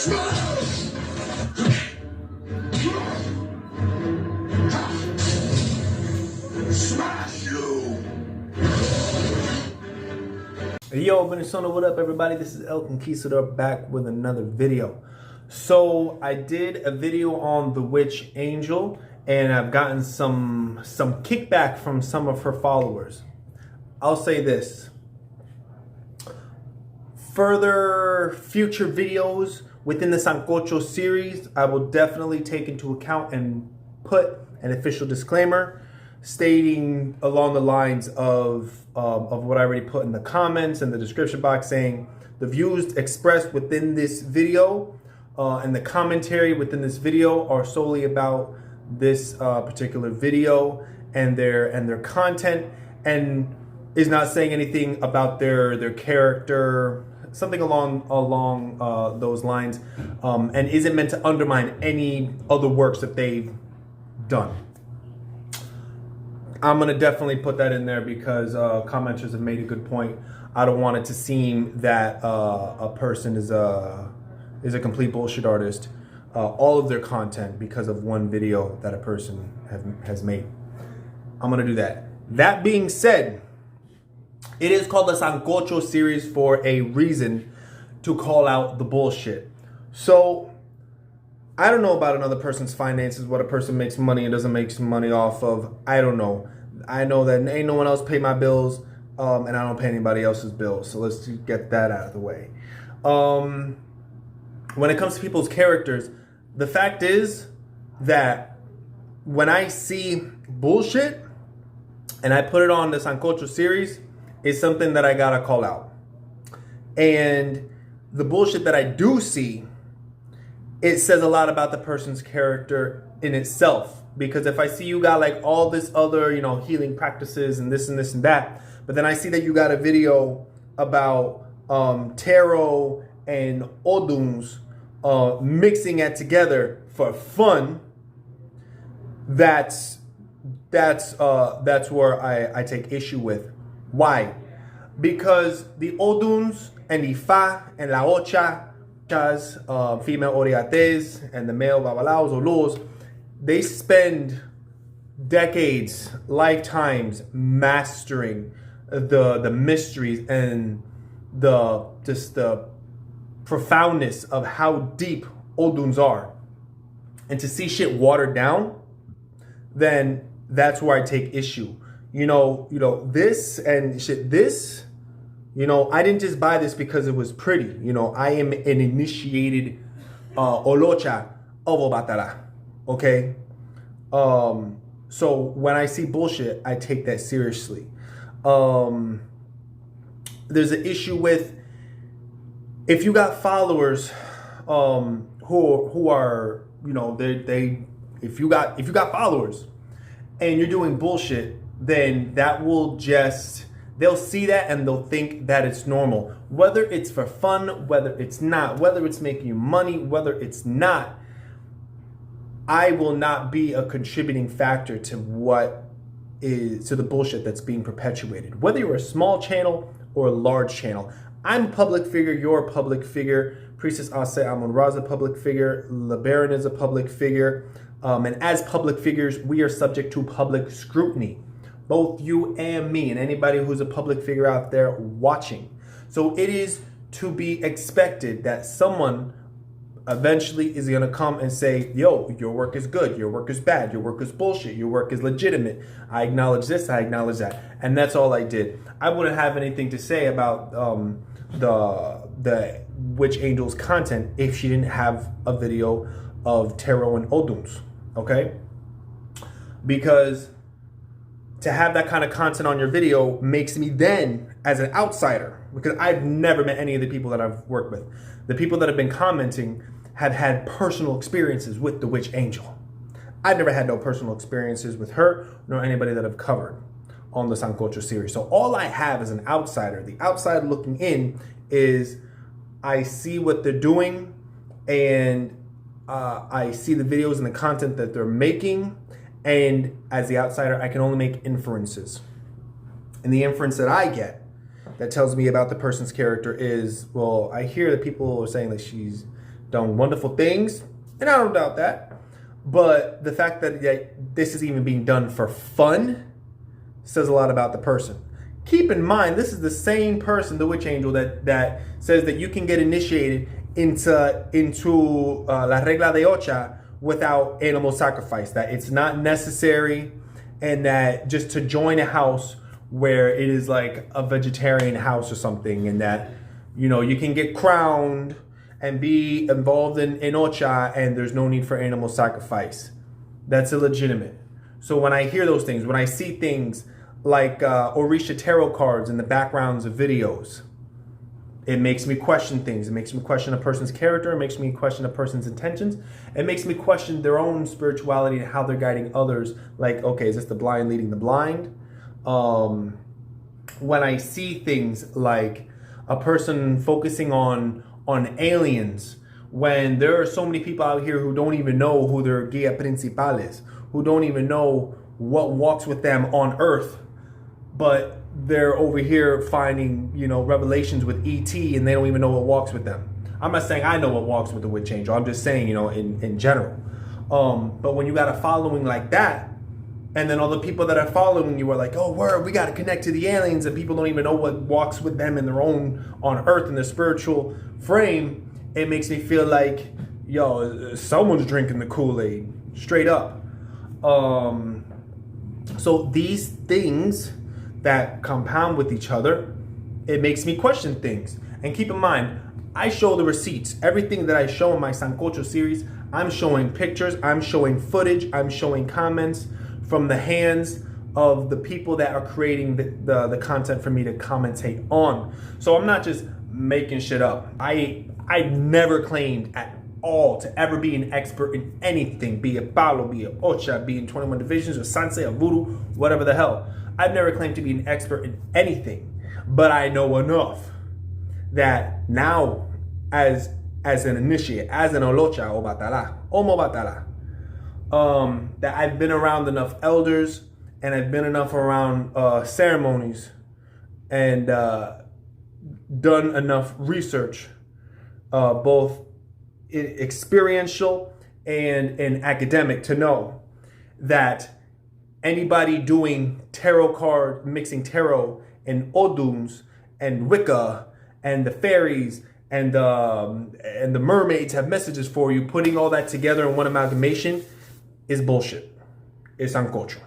Smash you! Yo, Venezuela, what up, everybody? This is El Conquistador back with another video. So I did a video on the witch angel, and I've gotten some kickback from some of her followers. I'll say this: further future videos within the Sancocho series, I will definitely take into account and put an official disclaimer stating along the lines of what I already put in the comments and the description box, saying the views expressed within this video and the commentary within this video are solely about this particular video and their content, and is not saying anything about their character, something along those lines, and isn't meant to undermine any other works that they've done. I'm gonna definitely put that in there because commenters have made a good point. I don't want it to seem that a person is a complete bullshit artist. All of their content because of one video that a person has made. I'm gonna do that. That being said, it is called the Sancocho series for a reason, to call out the bullshit. So I don't know about another person's finances, what a person makes money and doesn't make some money off of. I don't know. I know that ain't no one else pay my bills, and I don't pay anybody else's bills. So let's get that out of the way. When it comes to people's characters, the fact is that when I see bullshit and I put it on the Sancocho series, it's something that I gotta call out. And the bullshit that I do see, it says a lot about the person's character in itself. Because if I see you got like all this other, healing practices and this and this and that, but then I see that you got a video about tarot and oduns mixing it together for fun, that's where I take issue with. Why? Because the oduns and the fa and la ocha, female oriates, and the male babalaos or los, they spend decades, lifetimes mastering the mysteries and the profoundness of how deep oduns are. And to see shit watered down, then that's where I take issue. This and shit, this, I didn't just buy this because it was pretty. I am an initiated olocha ovo batara. Okay? So when I see bullshit, I take that seriously. There's an issue with, if you got followers who are, if you got followers and you're doing bullshit, then that will they'll see that and they'll think that it's normal. Whether it's for fun, whether it's not, whether it's making you money, whether it's not, I will not be a contributing factor to the bullshit that's being perpetuated. Whether you're a small channel or a large channel. I'm a public figure, you're a public figure. Priestess Ase Amun-Ra's a public figure. LeBaron is a public figure. And as public figures, we are subject to public scrutiny. Both you and me and anybody who's a public figure out there watching. So it is to be expected that someone eventually is going to come and say, yo, your work is good, your work is bad, your work is bullshit, your work is legitimate. I acknowledge this, I acknowledge that. And that's all I did. I wouldn't have anything to say about the witch angel's content if she didn't have a video of tarot and oduns, okay? Because to have that kind of content on your video makes me then, as an outsider, because I've never met any of the people that I've worked with. The people that have been commenting have had personal experiences with the witch angel. I've never had no personal experiences with her, nor anybody that I've covered on the Sancocho series. So all I have as an outsider, the outside looking in, is I see what they're doing, and I see the videos and the content that they're making, and as the outsider, I can only make inferences. And the inference that I get that tells me about the person's character is, well, I hear that people are saying that she's done wonderful things, and I don't doubt that. But the fact that this is even being done for fun says a lot about the person. Keep in mind, this is the same person, the witch angel, that says that you can get initiated into la regla de ocha without animal sacrifice, that it's not necessary, and that just to join a house where it is like a vegetarian house or something, and that, you know, you can get crowned and be involved in ocha and there's no need for animal sacrifice. That's illegitimate. So when I hear those things, when I see things like Orisha tarot cards in the backgrounds of videos, it makes me question things. It makes me question a person's character. It makes me question a person's intentions. It makes me question their own spirituality and how they're guiding others. Like, okay, is this the blind leading the blind? When I see things like a person focusing on aliens, when there are so many people out here who don't even know who their guia principal is, who don't even know what walks with them on Earth, but they're over here finding, you know, revelations with ET, and they don't even know what walks with them. I'm not saying I know what walks with the witch angel. I'm just saying, you know, in general. But when you got a following like that, and then all the people that are following you are like, oh, word, we got to connect to the aliens, and people don't even know what walks with them in their own, on Earth, in their spiritual frame, it makes me feel like, yo, someone's drinking the Kool-Aid, straight up. So these things that compound with each other, it makes me question things. And keep in mind, I show the receipts. Everything that I show in my Sancocho series, I'm showing pictures, I'm showing footage, I'm showing comments from the hands of the people that are creating the content for me to commentate on. So I'm not just making shit up. I never claimed at all to ever be an expert in anything, be it Palo, be it Ocha, be it 21 Divisions, or Sansei, or Voodoo, whatever the hell. I've never claimed to be an expert in anything, but I know enough that now, as an initiate, as an Olocha o Batala, Omo Batala, that I've been around enough elders, and I've been enough around ceremonies, and done enough research, both experiential and academic, to know that anybody doing tarot card, mixing tarot and Oduns and Wicca and the fairies and the mermaids have messages for you, putting all that together in one amalgamation is bullshit. It's sancocho.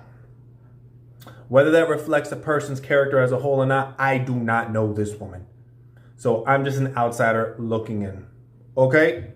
Whether that reflects a person's character as a whole or not, I do not know this woman. So I'm just an outsider looking in. Okay?